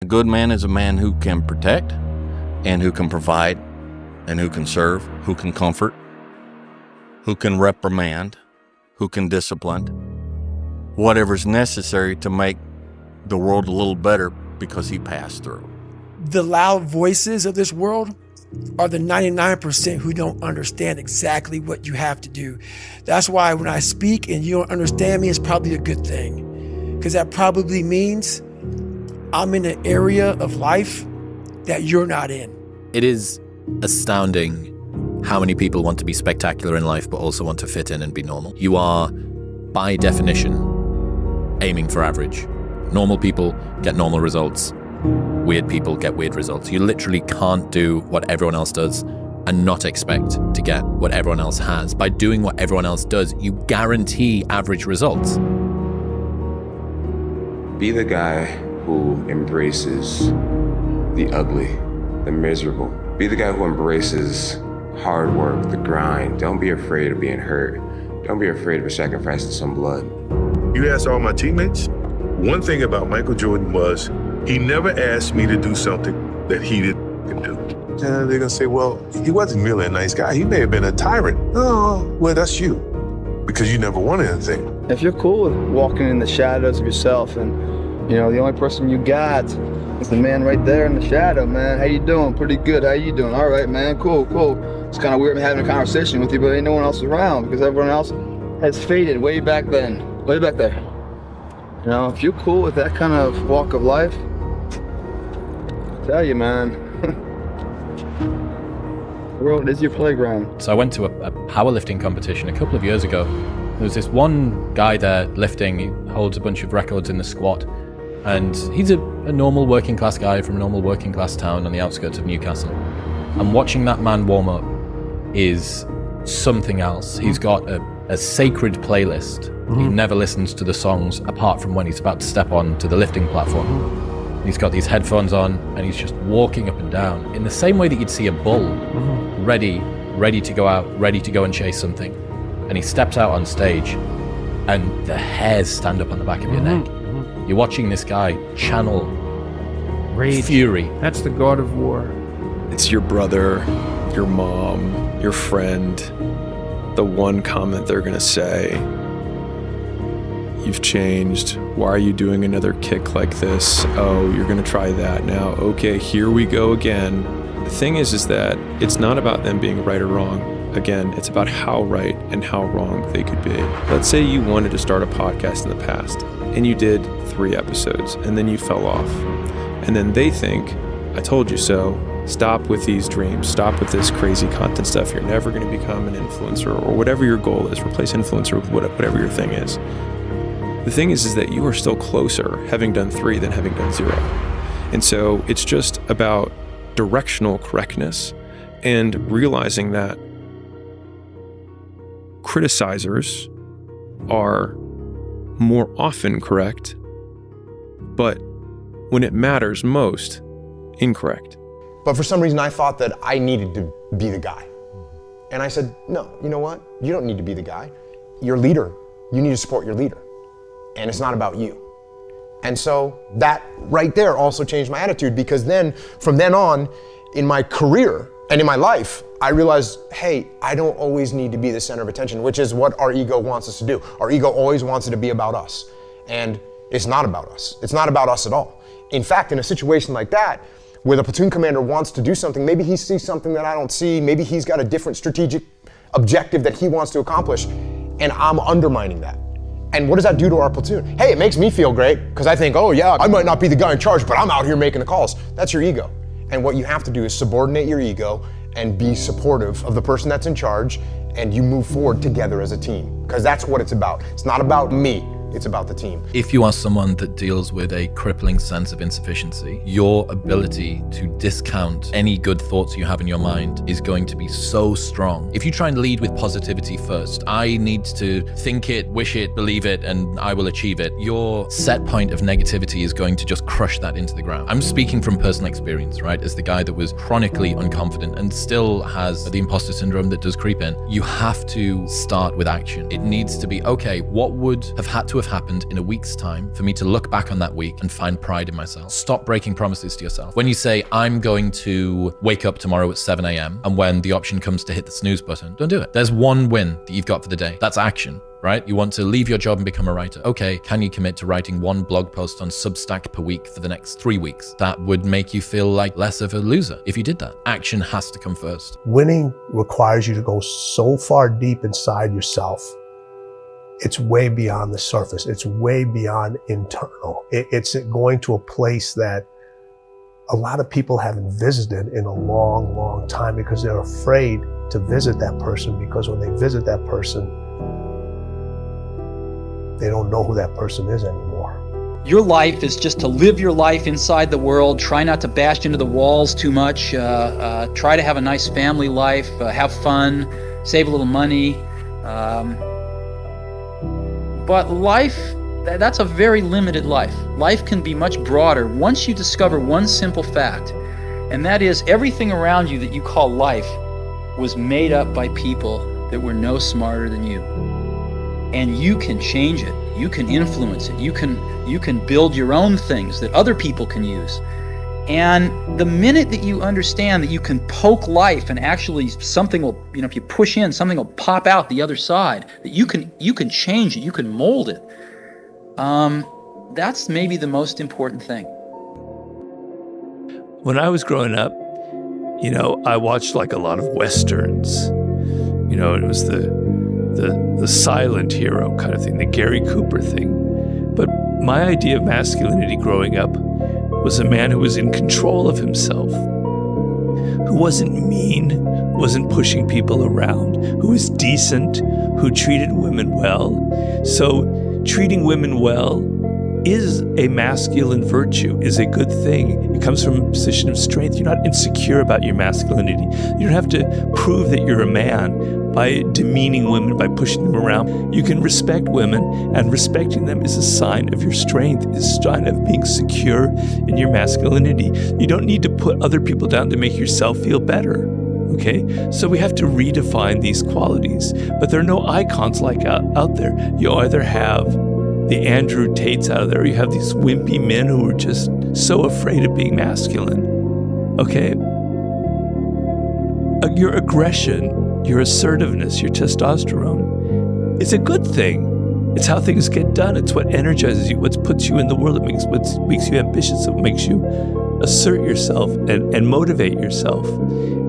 good man is a man who can protect and who can provide and who can serve, who can comfort, who can reprimand, who can discipline, whatever's necessary to make the world a little better because he passed through. The loud voices of this world are the 99% who don't understand exactly what you have to do. That's why when I speak and you don't understand me, it's probably a good thing, because that probably means I'm in an area of life that you're not in. It is astounding how many people want to be spectacular in life but also want to fit in and be normal. You are, by definition, aiming for average. Normal people get normal results. Weird people get weird results. You literally can't do what everyone else does and not expect to get what everyone else has. By doing what everyone else does, you guarantee average results. Be the guy who embraces the ugly, the miserable. Be the guy who embraces hard work, the grind. Don't be afraid of being hurt. Don't be afraid of sacrificing some blood. You ask all my teammates, one thing about Michael Jordan was he never asked me to do something that he didn't do. And they're gonna say, well, he wasn't really a nice guy. He may have been a tyrant. Oh, well, that's you, because you never wanted anything. If you're cool with walking in the shadows of yourself and, the only person you got is the man right there in the shadow, man. How you doing? Pretty good. How you doing? All right, man. Cool. It's kind of weird having a conversation with you, but ain't no one else around because everyone else has faded way back then, way back there. If you're cool with that kind of walk of life, I tell you, man, the world is your playground. So I went to a powerlifting competition a couple of years ago. There was this one guy there lifting. He holds a bunch of records in the squat. And he's a normal working class guy from a normal working class town on the outskirts of Newcastle. And watching that man warm up is something else. He's got a sacred playlist. He never listens to the songs apart from when he's about to step on to the lifting platform. He's got these headphones on and he's just walking up and down in the same way that you'd see a bull ready to go out, ready to go and chase something. And he steps out on stage and the hairs stand up on the back of your neck. You're watching this guy channel rage, fury. That's the god of war. It's your brother, your mom, your friend. The one comment they're gonna say, you've changed. Why are you doing another kick like this? Oh, you're gonna try that now. Okay, here we go again. The thing is that it's not about them being right or wrong. Again, it's about how right and how wrong they could be. Let's say you wanted to start a podcast in the past and you did 3 episodes and then you fell off. And then they think, I told you so. Stop with these dreams. Stop with this crazy content stuff. You're never going to become an influencer or whatever your goal is. Replace influencer with whatever your thing is. The thing is that you are still closer having done 3 than having done 0. And so it's just about directional correctness and realizing that criticizers are more often correct, but when it matters most, incorrect. But for some reason I thought that I needed to be the guy. And I said, no, you know what? You don't need to be the guy. You're leader. You need to support your leader. And it's not about you. And so that right there also changed my attitude, because then, from then on, in my career and in my life, I realized, hey, I don't always need to be the center of attention, which is what our ego wants us to do. Our ego always wants it to be about us. And it's not about us. It's not about us at all. In fact, in a situation like that, where the platoon commander wants to do something, maybe he sees something that I don't see, maybe he's got a different strategic objective that he wants to accomplish, and I'm undermining that. And what does that do to our platoon? Hey, it makes me feel great, because I think, oh yeah, I might not be the guy in charge, but I'm out here making the calls. That's your ego. And what you have to do is subordinate your ego and be supportive of the person that's in charge, and you move forward together as a team, because that's what it's about. It's not about me. It's about the team. If you are someone that deals with a crippling sense of insufficiency, your ability to discount any good thoughts you have in your mind is going to be so strong. If you try and lead with positivity first, I need to think it, wish it, believe it, and I will achieve it, your set point of negativity is going to just crush that into the ground. I'm speaking from personal experience, right? As the guy that was chronically unconfident and still has the imposter syndrome that does creep in. You have to start with action. It needs to be, okay, what would have had to to have happened in a week's time for me to look back on that week and find pride in myself. Stop breaking promises to yourself. When you say, I'm going to wake up tomorrow at 7 a.m. and when the option comes to hit the snooze button, don't do it. There's one win that you've got for the day. That's action. Right? You want to leave your job and become a writer. Okay, can you commit to writing one blog post on Substack per week for the next 3 weeks? That would make you feel like less of a loser if you did that. Action has to come first. Winning requires you to go so far deep inside yourself. It's way beyond the surface. It's way beyond internal. It's going to a place that a lot of people haven't visited in a long, long time because they're afraid to visit that person, because when they visit that person, they don't know who that person is anymore. Your life is just to live your life inside the world. Try not to bash into the walls too much. Try to have a nice family life. Have fun. Save a little money. But life, that's a very limited life. Life can be much broader once you discover one simple fact, and that is everything around you that you call life was made up by people that were no smarter than you. And you can change it. You can influence it. You can build your own things that other people can use. And the minute that you understand that you can poke life and actually something will, if you push in, something will pop out the other side, that you can change it, you can mold it. That's maybe the most important thing. When I was growing up, I watched like a lot of Westerns. It was the silent hero kind of thing, the Gary Cooper thing. But my idea of masculinity growing up was a man who was in control of himself, who wasn't mean, wasn't pushing people around, who was decent, who treated women well. So treating women well is a masculine virtue, is a good thing. It comes from a position of strength. You're not insecure about your masculinity. You don't have to prove that you're a man by demeaning women, by pushing them around. You can respect women, and respecting them is a sign of your strength, is a sign of being secure in your masculinity. You don't need to put other people down to make yourself feel better. Okay, so we have to redefine these qualities, but there are no icons like out there. You either have the Andrew Tates out there, or you have these wimpy men who are just so afraid of being masculine. Okay, your aggression, your assertiveness, your testosterone, it's a good thing. It's how things get done. It's what energizes you, what puts you in the world. It makes you ambitious. It makes you assert yourself and motivate yourself.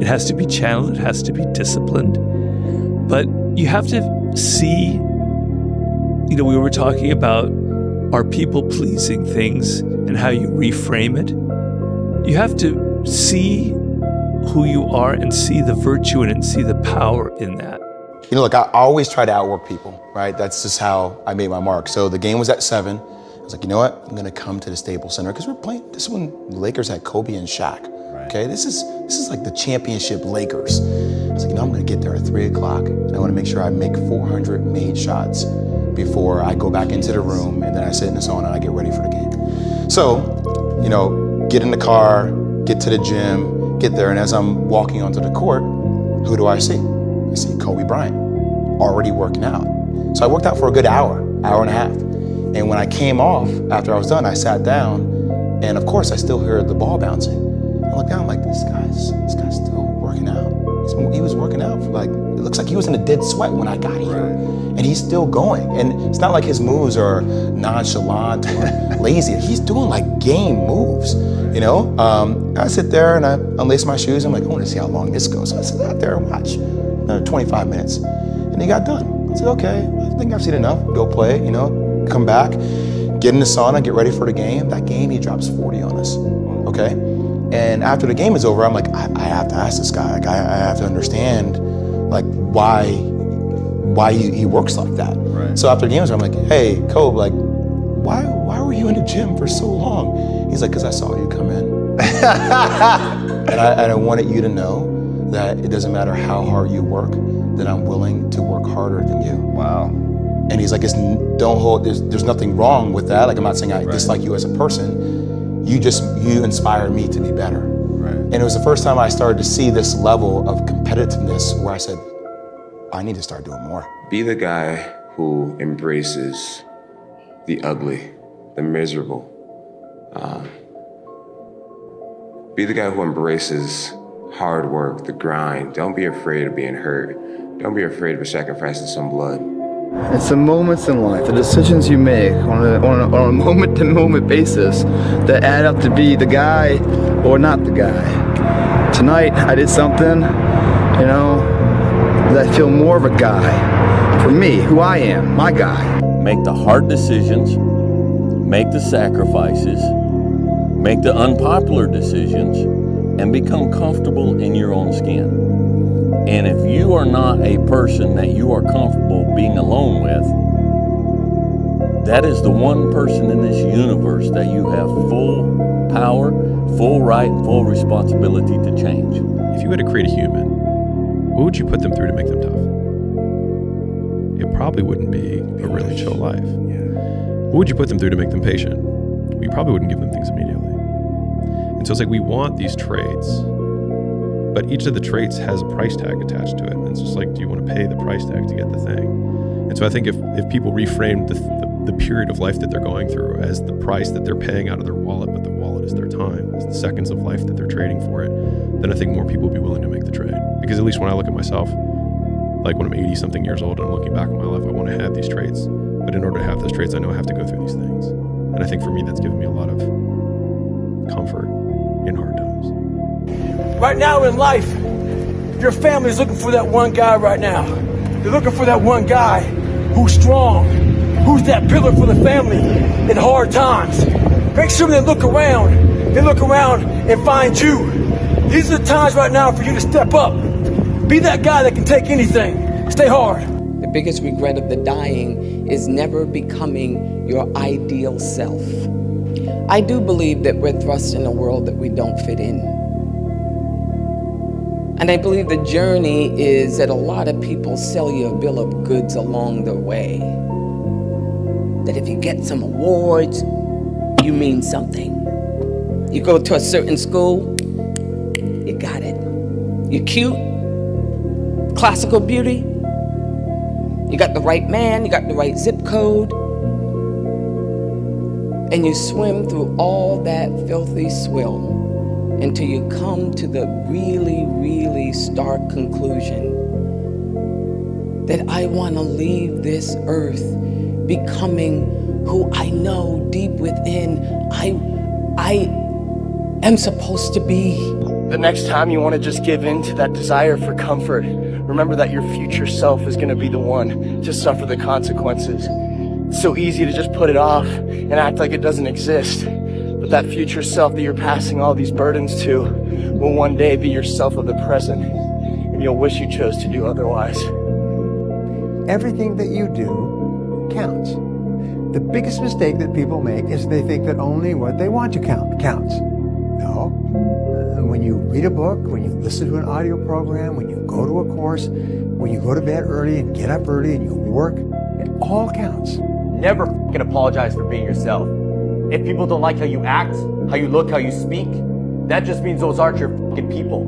It has to be channeled. It has to be disciplined. But you have to see, we were talking about our people-pleasing things and how you reframe it. You have to see who you are and see the virtue in it and see the power in that. Look, I always try to outwork people, right? That's just how I made my mark. So the game was at 7. I was like, you know what? I'm gonna come to the Staples Center because we're playing. This is when the Lakers had Kobe and Shaq. Right. Okay, this is like the championship Lakers. I was like, I'm gonna get there at 3 o'clock, and I want to make sure I make 400 made shots before I go back into the room, and then I sit in the sauna and I get ready for the game. So, get in the car, get to the gym, get there, and as I'm walking onto the court, who do I see? I see Kobe Bryant, already working out. So I worked out for a good hour and a half. And when I came off, after I was done, I sat down, and of course I still heard the ball bouncing. I looked down, I'm like, this guy's still working out. He was working out for it looks like he was in a dead sweat when I got here. And he's still going. And it's not like his moves are nonchalant or lazy. He's doing like game moves, I sit there and I unlace my shoes. I'm like, I want to see how long this goes. So I sit out there and watch. Another 25 minutes. And he got done. I said, okay, I think I've seen enough. Go play, come back, get in the sauna, get ready for the game. That game, he drops 40 on us, okay? And after the game is over, I'm like, I have to ask this guy. I have to understand, why he works like that. Right. So after the game is over, I'm like, hey, Kobe, why were you in the gym for so long? He's like, because I saw you come in. and I wanted you to know that it doesn't matter how hard you work, that I'm willing to work harder than you. Wow. And he's like, there's nothing wrong with that. I'm not saying I dislike you as a person. You inspired me to be better. Right. And it was the first time I started to see this level of competitiveness where I said, I need to start doing more. Be the guy who embraces the ugly, the miserable. Be the guy who embraces hard work, the grind. Don't be afraid of being hurt. Don't be afraid of sacrificing some blood. It's the moments in life, the decisions you make on a moment-to-moment basis that add up to be the guy or not the guy. Tonight, I did something, that I feel more of a guy. For me, who I am, my guy. Make the hard decisions, make the sacrifices, make the unpopular decisions, and become comfortable in your own skin. And if you are not a person that you are comfortable being alone with, that is the one person in this universe that you have full power, full right, and full responsibility to change. If you had to create a human, what would you put them through to make them tough? It probably wouldn't be a really chill life. What would you put them through to make them patient? Well, you probably wouldn't give them things immediately. And so it's like we want these traits, but each of the traits has a price tag attached to it. And it's just like, do you want to pay the price tag to get the thing? And so I think if people reframe the period of life that they're going through as the price that they're paying out of their wallet, but the wallet is their time, is the seconds of life that they're trading for it, then I think more people will be willing to make the trade. Because at least when I look at myself, like when I'm 80 something years old and I'm looking back on my life, I want to have these traits. But in order to have those traits, I know I have to go through these things. And I think for me, that's given me a lot of comfort in hard times. Right now in life, your family's looking for that one guy right now. They're looking for that one guy who's strong, who's that pillar for the family in hard times. Make sure they look around and find you. These are the times right now for you to step up. Be that guy that can take anything. Stay hard. The biggest regret of the dying is never becoming your ideal self. I do believe that we're thrust in a world that we don't fit in. And I believe the journey is that a lot of people sell you a bill of goods along the way. That if you get some awards, you mean something. You go to a certain school, you got it. You're cute, classical beauty, you got the right man, you got the right zip code, and you swim through all that filthy swill until you come to the really, really stark conclusion that I want to leave this earth becoming who I know deep within I am supposed to be. The next time you want to just give in to that desire for comfort, remember that your future self is going to be the one to suffer the consequences. It's so easy to just put it off and act like it doesn't exist. But that future self that you're passing all these burdens to will one day be yourself of the present, and you'll wish you chose to do otherwise. Everything that you do counts. The biggest mistake that people make is they think that only what they want to count counts. No. When you read a book, when you listen to an audio program, when you go to a course, when you go to bed early and get up early and you work, it all counts. Never fucking apologize for being yourself. If people don't like how you act, how you look, how you speak, that just means those aren't your fucking people.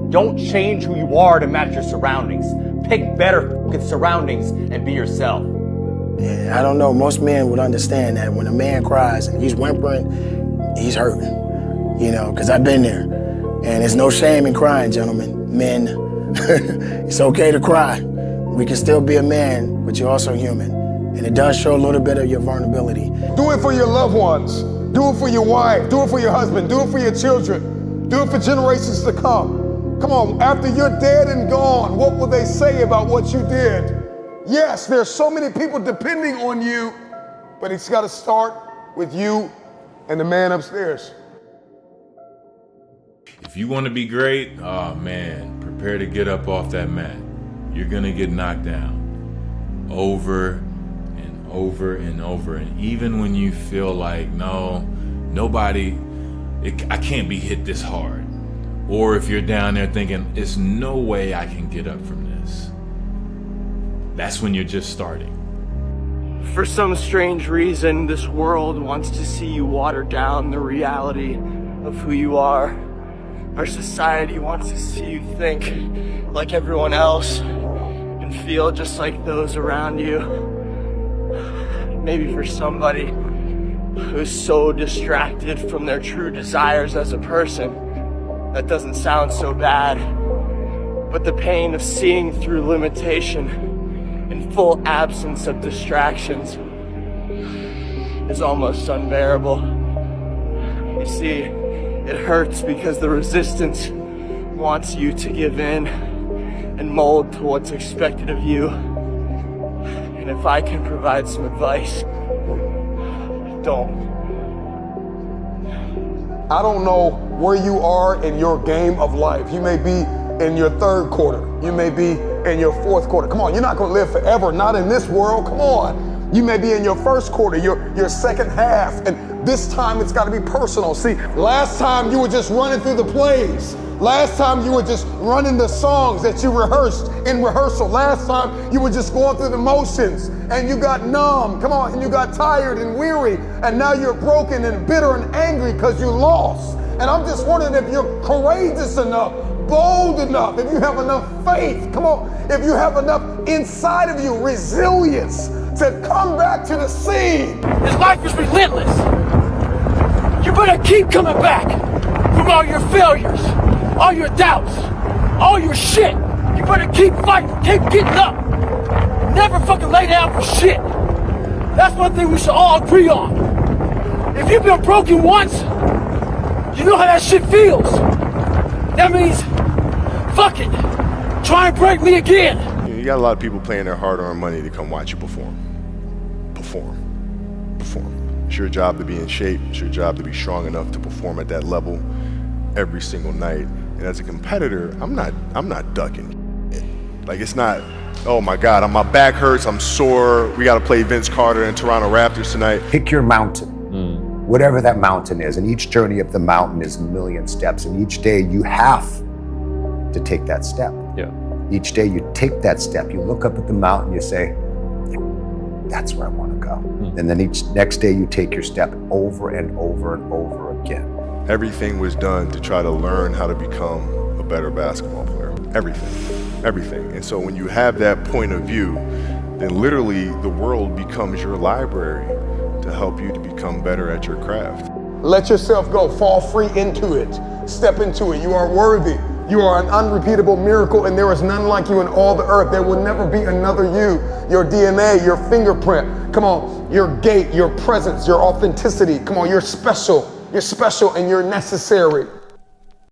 Don't change who you are to match your surroundings. Pick better fucking surroundings and be yourself. Yeah, I don't know, most men would understand that when a man cries and he's whimpering, he's hurting. Because I've been there. And there's no shame in crying, gentlemen, men. It's okay to cry. We can still be a man, but you're also human. And it does show a little bit of your vulnerability. Do it for your loved ones. Do it for your wife. Do it for your husband. Do it for your children. Do it for generations to come. Come on, after you're dead and gone, what will they say about what you did? Yes, there's so many people depending on you, but it's got to start with you and the man upstairs. If you want to be great, oh man, prepare to get up off that mat. You're going to get knocked down over and over and over. And even when you feel like, I can't be hit this hard. Or if you're down there thinking, it's no way I can get up from this. That's when you're just starting. For some strange reason, this world wants to see you water down the reality of who you are. Our society wants to see you think like everyone else and feel just like those around you. maybe for somebody who's so distracted from their true desires as a person, that doesn't sound so bad. But the pain of seeing through limitation in full absence of distractions is almost unbearable. You see, it hurts because the resistance wants you to give in and mold to what's expected of you. And if I can provide some advice, don't. I don't know where you are in your game of life. You may be in your third quarter. You may be in your fourth quarter. Come on, you're not gonna live forever, not in this world, come on. You may be in your first quarter, your second half, and this time it's gotta be personal. See, last time you were just running through the plays. Last time you were just running the songs that you rehearsed in rehearsal. Last time you were just going through the motions and you got numb, come on, and you got tired and weary, and now you're broken and bitter and angry because you lost. And I'm just wondering if you're courageous enough, bold enough, if you have enough faith, come on, if you have enough inside of you, resilience to come back to the scene. This life is relentless. You better keep coming back from all your failures, all your doubts, all your shit. You better keep fighting, keep getting up. Never fucking lay down for shit. That's one thing we should all agree on. If you've been broken once, you know how that shit feels. That means, fuck it, try and break me again. You got a lot of people paying their hard-earned money to come watch you perform. It's your job to be in shape. It's your job to be strong enough to perform at that level every single night. And as a competitor, I'm not ducking. Like, it's not, oh my God, my back hurts, I'm sore, we got to play Vince Carter and Toronto Raptors tonight. Pick your mountain, whatever that mountain is, and each journey of the mountain is a million steps, and each day you have to take that step. Yeah. Each day you take that step, you look up at the mountain, you say, that's where I want to go. And then each next day you take your step over and over and over again. Everything was done to try to learn how to become a better basketball player. Everything. And so when you have that point of view, then literally the world becomes your library to help you to become better at your craft. Let yourself go, fall free into it, step into it. You are worthy. You are an unrepeatable miracle, and there is none like you in all the earth. There will never be another you. Your DNA, your fingerprint, come on, your gait, your presence, your authenticity. Come on, you're special and you're necessary.